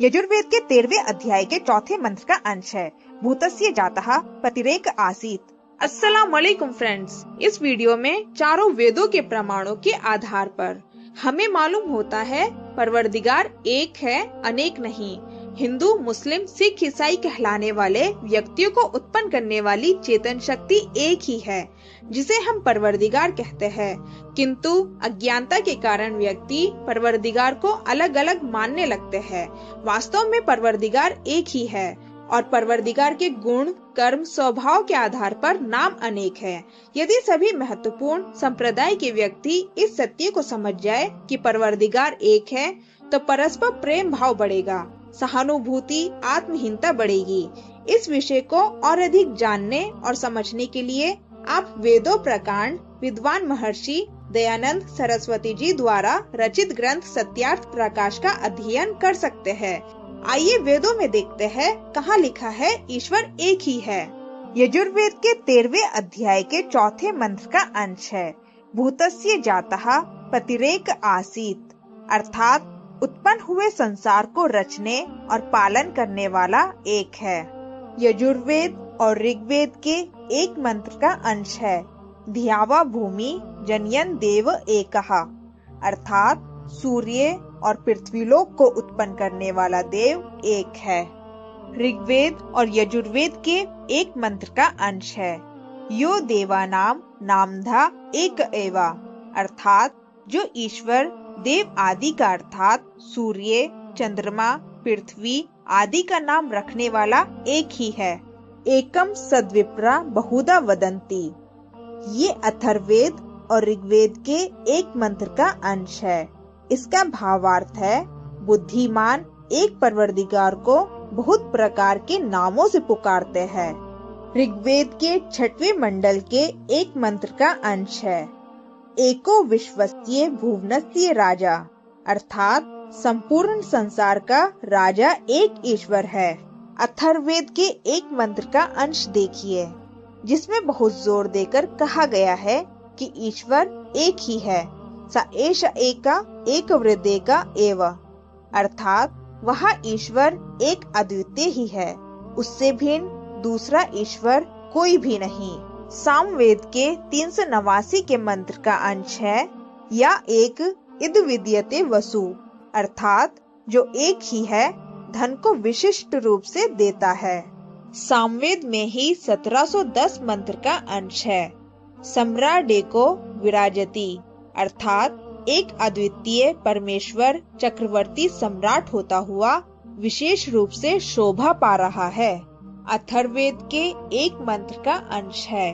यजुर्वेद के 13वें अध्याय के चौथे मंत्र का अंश है। भूतस्य जातः पतिरेक आसीत। अस्सलाम वालेकुम फ्रेंड्स। इस वीडियो में चारों वेदों के प्रमाणों के आधार पर हमें मालूम होता है परवरदिगार एक है, अनेक नहीं। हिंदू, मुस्लिम, सिख, ईसाई कहलाने वाले व्यक्तियों को उत्पन्न करने वाली चेतन शक्ति एक ही है, जिसे हम परवरदिगार कहते हैं। किंतु अज्ञानता के कारण व्यक्ति परवरदिगार को अलग अलग मानने लगते हैं। वास्तव में परवरदिगार एक ही है और परवरदिगार के गुण, कर्म, स्वभाव के आधार पर नाम अनेक है। यदि सभी महत्वपूर्ण संप्रदाय के व्यक्ति इस सत्य को समझ जाए कि परवरदिगार एक है, तो परस्पर प्रेम भाव बढ़ेगा, सहानुभूति, आत्महीनता बढ़ेगी। इस विषय को और अधिक जानने और समझने के लिए आप वेदों प्रकांड विद्वान महर्षि दयानंद सरस्वती जी द्वारा रचित ग्रंथ सत्यार्थ प्रकाश का अध्ययन कर सकते हैं। आइए वेदों में देखते हैं कहाँ लिखा है ईश्वर एक ही है। यजुर्वेद के 13वें अध्याय के चौथे मंत्र का अंश है। भूतस्य जातः पतिरेक आसीत, अर्थात उत्पन्न हुए संसार को रचने और पालन करने वाला एक है। यजुर्वेद और ऋग्वेद के एक मंत्र का अंश है। धियावा भूमि जनयन देव एकः, अर्थात सूर्य और पृथ्वीलोक को उत्पन्न करने वाला देव एक है। ऋग्वेद और यजुर्वेद के एक मंत्र का अंश है। यो देवानाम नामधा एक एवा, अर्थात जो ईश्वर देव आदि का अर्थात सूर्य, चंद्रमा, पृथ्वी आदि का नाम रखने वाला एक ही है। एकम सद्विप्रा बहुधा वदंती, ये अथर्ववेद और ऋग्वेद के एक मंत्र का अंश है। इसका भावार्थ है बुद्धिमान एक परवरदिगार को बहुत प्रकार के नामों से पुकारते हैं। ऋग्वेद के 6वें मंडल के एक मंत्र का अंश है। एको विश्वस्य भुवनस्य राजा, अर्थात संपूर्ण संसार का राजा एक ईश्वर है। अथर्ववेद के एक मंत्र का अंश देखिए, जिसमें बहुत जोर देकर कहा गया है कि ईश्वर एक ही है। स एष एका एक वृद्धेका एव, अर्थात वह ईश्वर एक अद्वितीय ही है, उससे भिन्न दूसरा ईश्वर कोई भी नहीं। सामवेद के 389 के मंत्र का अंश है। या एक इद विद्यते वसु, अर्थात जो एक ही है धन को विशिष्ट रूप से देता है। सामवेद में ही 1710 मंत्र का अंश है। सम्राडेको विराजति, अर्थात एक अद्वितीय परमेश्वर चक्रवर्ती सम्राट होता हुआ विशेष रूप से शोभा पा रहा है। अथर्ववेद के एक मंत्र का अंश है।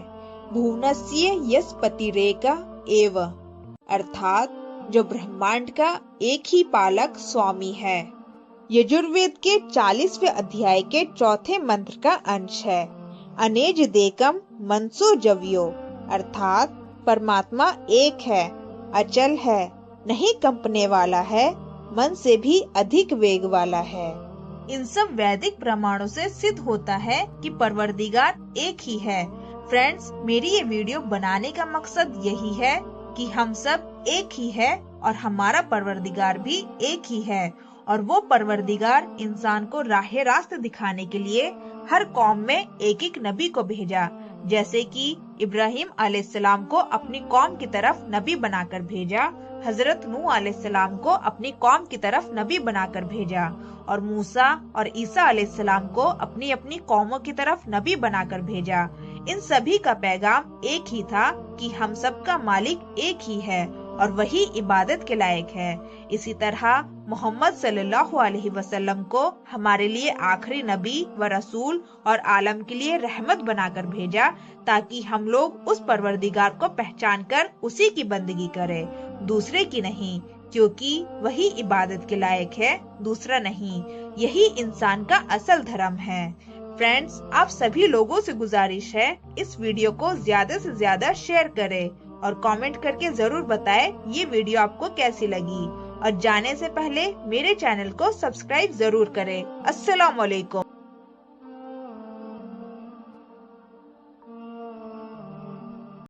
भुवनस्य यस पतिरेक एव, अर्थात जो ब्रह्मांड का एक ही पालक स्वामी है। यजुर्वेद के 40वें अध्याय के चौथे मंत्र का अंश है। अनेज देकम मनसो जव्यो, अर्थात परमात्मा एक है, अचल है, नहीं कंपने वाला है, मन से भी अधिक वेग वाला है। इन सब वैदिक प्रमाणों से सिद्ध होता है कि परवरदिगार एक ही है। फ्रेंड्स, मेरी ये वीडियो बनाने का मकसद यही है कि हम सब एक ही है और हमारा परवरदिगार भी एक ही है। और वो परवरदिगार इंसान को राह रास्ते दिखाने के लिए हर कौम में एक एक नबी को भेजा। जैसे कि इब्राहिम अलैहिस्सलाम को अपनी कौम की तरफ नबी बनाकर भेजा, हजरत नूह अलैहिस्सलाम को अपनी कौम की तरफ नबी बनाकर भेजा, और मूसा और ईसा अलैहिस्सलाम को अपनी अपनी कौमों की तरफ नबी बनाकर भेजा। इन सभी का पैगाम एक ही था कि हम सबका मालिक एक ही है और वही इबादत के लायक है। इसी तरह मोहम्मद सल्लल्लाहु अलैहि वसल्लम को हमारे लिए आखिरी नबी व रसूल और आलम के लिए रहमत बनाकर भेजा, ताकि हम लोग उस परवरदिगार को पहचान कर उसी की बंदगी करें, दूसरे की नहीं, क्योंकि वही इबादत के लायक है, दूसरा नहीं। यही इंसान का असल धर्म है। फ्रेंड्स, आप सभी लोगों से गुजारिश है इस वीडियो को ज्यादा से ज्यादा शेयर करें और कमेंट करके जरूर बताएं ये वीडियो आपको कैसी लगी। और जाने से पहले मेरे चैनल को सब्सक्राइब जरूर करें। अस्सलाम वालेकुम।